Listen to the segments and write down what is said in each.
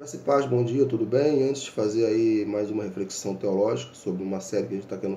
Graça e paz, bom dia, tudo bem? Antes de fazer aí mais uma reflexão teológica sobre uma série que a gente está querendo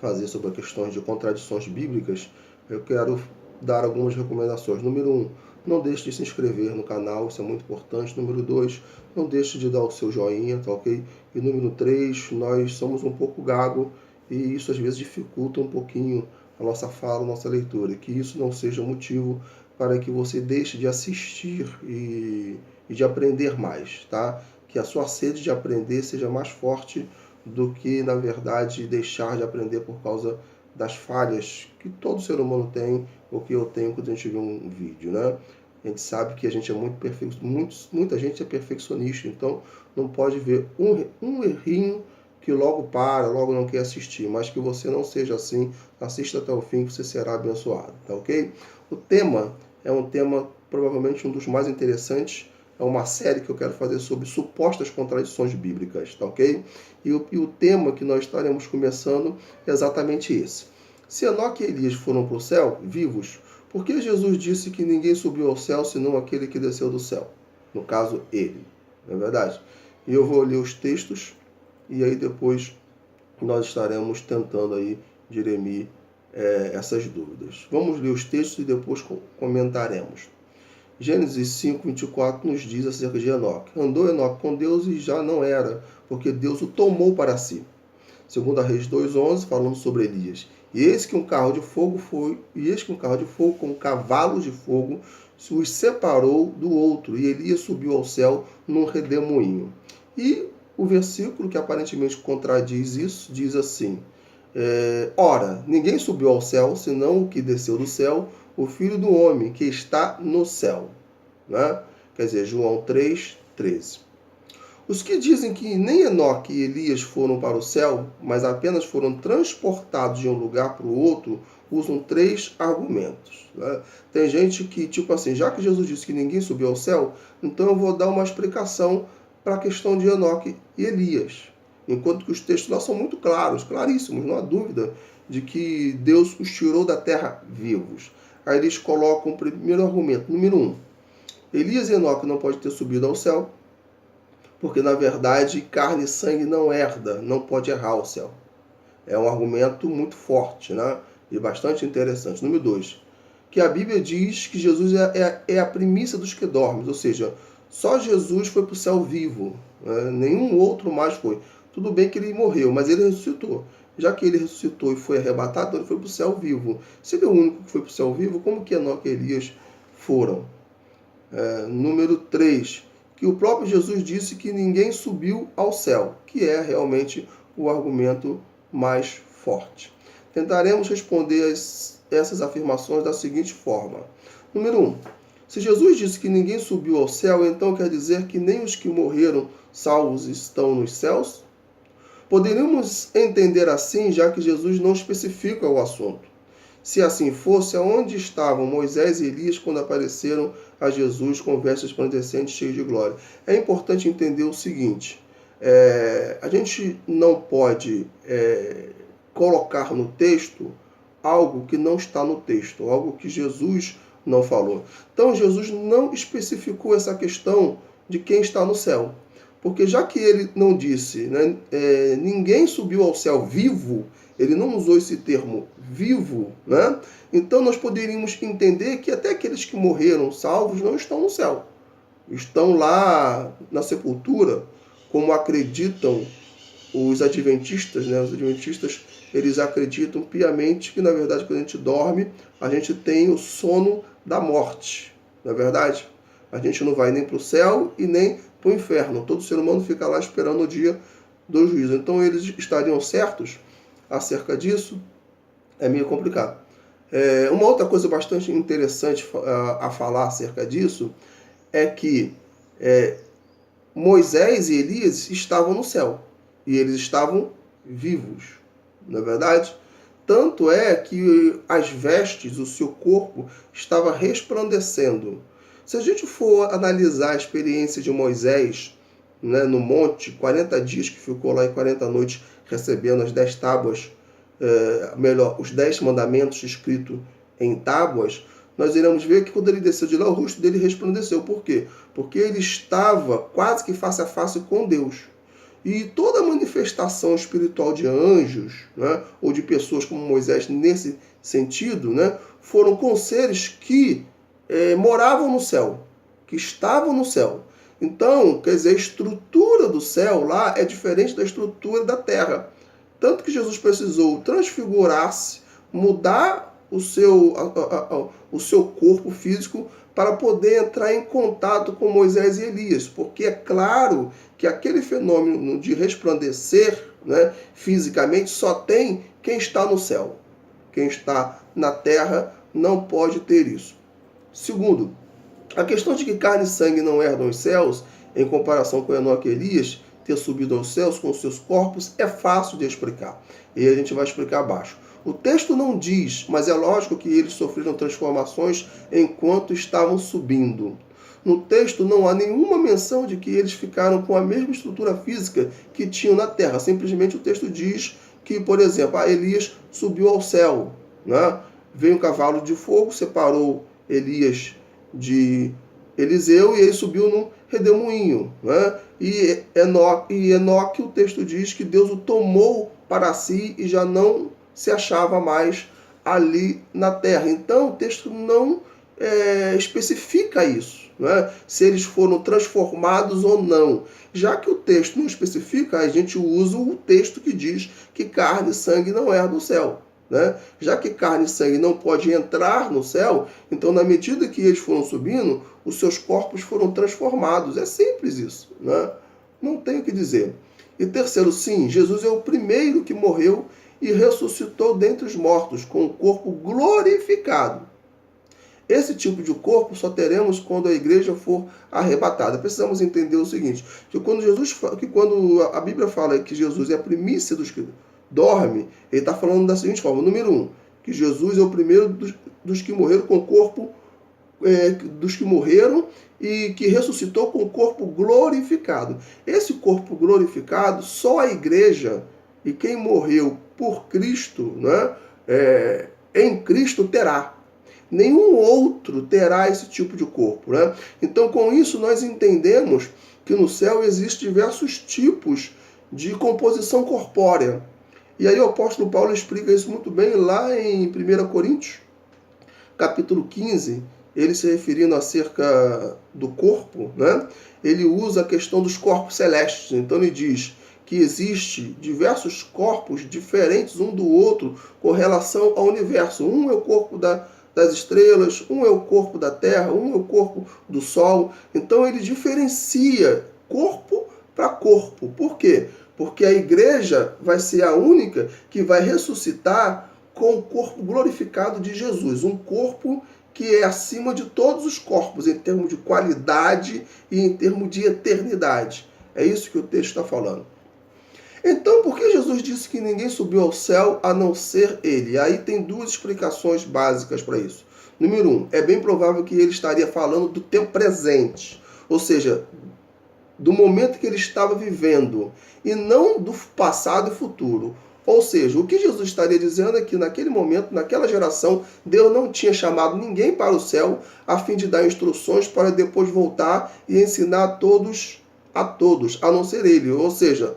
fazer sobre questões de contradições bíblicas, eu quero dar algumas recomendações. Número 1, não deixe de se inscrever no canal, isso é muito importante. Número 2, não deixe de dar o seu joinha, tá ok? E número 3, nós somos um pouco gago e isso às vezes dificulta um pouquinho a nossa fala, a nossa leitura. Que isso não seja motivo para que você deixe de assistir e de aprender mais, tá? Que a sua sede de aprender seja mais forte do que, na verdade, deixar de aprender por causa das falhas que todo ser humano tem, ou que eu tenho quando a gente vê um vídeo, né? A gente sabe que a gente é muita gente é perfeccionista, então não pode ver um errinho que logo para, logo não quer assistir, mas que você não seja assim, assista até o fim que você será abençoado, tá ok? O tema é um tema provavelmente um dos mais interessantes, é uma série que eu quero fazer sobre supostas contradições bíblicas, tá ok? E o tema que nós estaremos começando é exatamente esse. Se Enoque e Elias foram para o céu, vivos, por que Jesus disse que ninguém subiu ao céu senão aquele que desceu do céu? No caso, ele. Não é verdade? E eu vou ler os textos e aí depois nós estaremos tentando aí dirimir essas dúvidas. Vamos ler os textos e depois comentaremos. Gênesis 5:24 nos diz acerca de Enoque. Andou Enoque com Deus e já não era, porque Deus o tomou para si. Segundo a Reis 2:11, falando sobre Elias. E eis que um carro de fogo com cavalos de fogo os separou do outro, e Elias subiu ao céu num redemoinho. E o versículo que aparentemente contradiz isso, diz assim: ora, ninguém subiu ao céu, senão o que desceu do céu, o Filho do Homem, que está no céu. Né? Quer dizer, João 3:13. Os que dizem que nem Enoque e Elias foram para o céu, mas apenas foram transportados de um lugar para o outro, usam três argumentos. Né? Tem gente que, tipo assim, já que Jesus disse que ninguém subiu ao céu, então eu vou dar uma explicação para a questão de Enoque e Elias. Enquanto que os textos lá são muito claros, claríssimos, não há dúvida de que Deus os tirou da terra vivos. Aí eles colocam o primeiro argumento, número 1. Elias e Enoque não podem ter subido ao céu, porque na verdade carne e sangue não herda, não pode errar ao céu. É um argumento muito forte, né? E bastante interessante. Número 2, que a Bíblia diz que Jesus é a primícia dos que dormem, ou seja, só Jesus foi para o céu vivo, né? Nenhum outro mais foi. Tudo bem que ele morreu, mas ele ressuscitou. Já que ele ressuscitou e foi arrebatado, ele foi para o céu vivo. Se ele é o único que foi para o céu vivo, como que Enoque e Elias foram? Número 3, que o próprio Jesus disse que ninguém subiu ao céu, que é realmente o argumento mais forte. Tentaremos responder essas afirmações da seguinte forma. Número 1, se Jesus disse que ninguém subiu ao céu, então quer dizer que nem os que morreram salvos estão nos céus? Poderíamos entender assim, já que Jesus não especifica o assunto. Se assim fosse, aonde estavam Moisés e Elias quando apareceram a Jesus com vestes resplandecentes, cheios de glória? É importante entender o seguinte, a gente não pode colocar no texto algo que não está no texto, algo que Jesus não falou. Então Jesus não especificou essa questão de quem está no céu. Porque já que ele não disse, né, ninguém subiu ao céu vivo, ele não usou esse termo vivo, né? Então nós poderíamos entender que até aqueles que morreram salvos não estão no céu. Estão lá na sepultura, como acreditam os adventistas, né? Os adventistas, eles acreditam piamente que, na verdade, quando a gente dorme, a gente tem o sono da morte. Não é verdade? A gente não vai nem para o céu e nem para o inferno. Todo ser humano fica lá esperando o dia do juízo. Então, eles estariam certos acerca disso? É meio complicado. Uma outra coisa bastante interessante a falar acerca disso é que Moisés e Elias estavam no céu e eles estavam vivos, não é verdade? Tanto é que as vestes, o seu corpo, estava resplandecendo. Se a gente for analisar a experiência de Moisés, né, no monte, 40 dias que ficou lá e 40 noites recebendo as 10 tábuas, os 10 mandamentos escritos em tábuas, nós iremos ver que quando ele desceu de lá, o rosto dele resplandeceu. Por quê? Porque ele estava quase que face a face com Deus. E toda manifestação espiritual de anjos, né, ou de pessoas como Moisés nesse sentido, né, foram com seres que moravam no céu, que estavam no céu. Então, quer dizer, a estrutura do céu lá é diferente da estrutura da terra. Tanto que Jesus precisou transfigurar-se, mudar o seu corpo físico para poder entrar em contato com Moisés e Elias. Porque é claro que aquele fenômeno de resplandecer, né, fisicamente só tem quem está no céu. Quem está na terra não pode ter isso. Segundo, a questão de que carne e sangue não herdam os céus, em comparação com Enoque e Elias, ter subido aos céus com seus corpos, é fácil de explicar. E a gente vai explicar abaixo. O texto não diz, mas é lógico que eles sofreram transformações enquanto estavam subindo. No texto não há nenhuma menção de que eles ficaram com a mesma estrutura física que tinham na terra. Simplesmente o texto diz que, por exemplo, Elias subiu ao céu, né? Veio um cavalo de fogo, separou Elias de Eliseu e ele subiu num redemoinho, né? E Enoque, o texto diz que Deus o tomou para si e já não se achava mais ali na terra. Então o texto não especifica isso, né? Se eles foram transformados ou não. Já que o texto não especifica, a gente usa o texto que diz que carne e sangue não herdam o céu. Né? Já que carne e sangue não pode entrar no céu, então na medida que eles foram subindo, os seus corpos foram transformados. É simples isso, né? Não tem o que dizer. E terceiro, sim, Jesus é o primeiro que morreu e ressuscitou dentre os mortos, com o corpo glorificado. Esse tipo de corpo só teremos quando a igreja for arrebatada. Precisamos entender o seguinte, que quando a Bíblia fala que Jesus é a primícia dos que dorme, ele está falando da seguinte forma: número 1, que Jesus é o primeiro dos que morreram com o corpo, dos que morreram e que ressuscitou com o corpo glorificado. Esse corpo glorificado, só a igreja e quem morreu por Cristo, né, em Cristo terá. Nenhum outro terá esse tipo de corpo, né? Então, com isso, nós entendemos que no céu existem diversos tipos de composição corpórea. E aí o apóstolo Paulo explica isso muito bem lá em 1 Coríntios, capítulo 15, ele se referindo acerca do corpo, né? Ele usa a questão dos corpos celestes. Então ele diz que existe diversos corpos diferentes um do outro com relação ao universo. Um é o corpo das estrelas, um é o corpo da terra, um é o corpo do sol. Então ele diferencia corpo para corpo. Por quê? Porque a igreja vai ser a única que vai ressuscitar com o corpo glorificado de Jesus. Um corpo que é acima de todos os corpos, em termos de qualidade e em termos de eternidade. É isso que o texto está falando. Então, por que Jesus disse que ninguém subiu ao céu a não ser ele? Aí tem duas explicações básicas para isso. Número 1, é bem provável que ele estaria falando do tempo presente, ou seja, do momento que ele estava vivendo, e não do passado e futuro. Ou seja, o que Jesus estaria dizendo é que naquele momento, naquela geração, Deus não tinha chamado ninguém para o céu a fim de dar instruções para depois voltar e ensinar a todos, a não ser ele. Ou seja,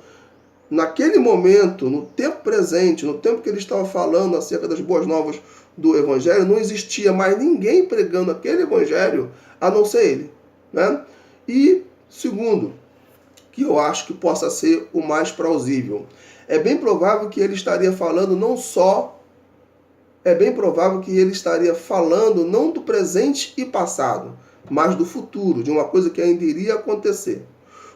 naquele momento, no tempo presente, no tempo que ele estava falando acerca das boas novas do Evangelho, não existia mais ninguém pregando aquele Evangelho a não ser ele, né? E segundo, que eu acho que possa ser o mais plausível, é bem provável que ele estaria falando não do presente e passado, mas do futuro, de uma coisa que ainda iria acontecer,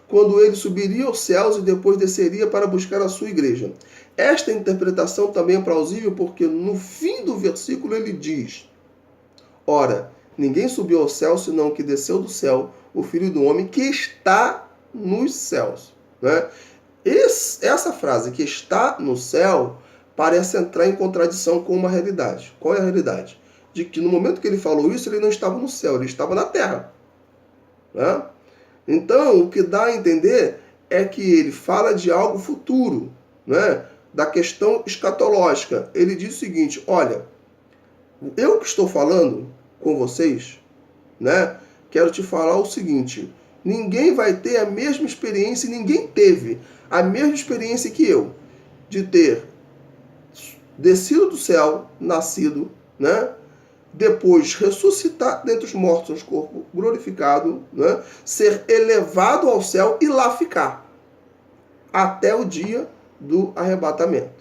quando ele subiria aos céus e depois desceria para buscar a sua igreja. Esta interpretação também é plausível porque no fim do versículo ele diz: ora, ninguém subiu ao céu senão que desceu do céu, o Filho do Homem que está nos céus, né? Essa frase, que está no céu, parece entrar em contradição com uma realidade. Qual é a realidade? De que no momento que ele falou isso, ele não estava no céu, ele estava na terra, né? Então, o que dá a entender é que ele fala de algo futuro, né? Da questão escatológica. Ele diz o seguinte: olha, eu que estou falando, com vocês, né? Quero te falar o seguinte: ninguém vai ter a mesma experiência, ninguém teve a mesma experiência que eu, de ter descido do céu, nascido, né? Depois ressuscitar dentre os mortos, corpo glorificado, né? Ser elevado ao céu e lá ficar até o dia do arrebatamento.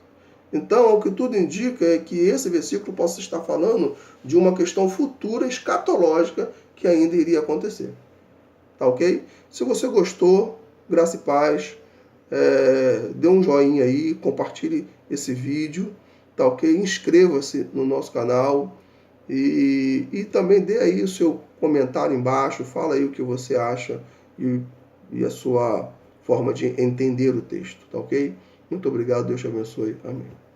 Então, o que tudo indica é que esse versículo possa estar falando de uma questão futura, escatológica, que ainda iria acontecer. Tá ok? Se você gostou, graça e paz, dê um joinha aí, compartilhe esse vídeo, tá ok? Inscreva-se no nosso canal e também dê aí o seu comentário embaixo, fala aí o que você acha e a sua forma de entender o texto, tá ok? Muito obrigado, Deus te abençoe. Amém.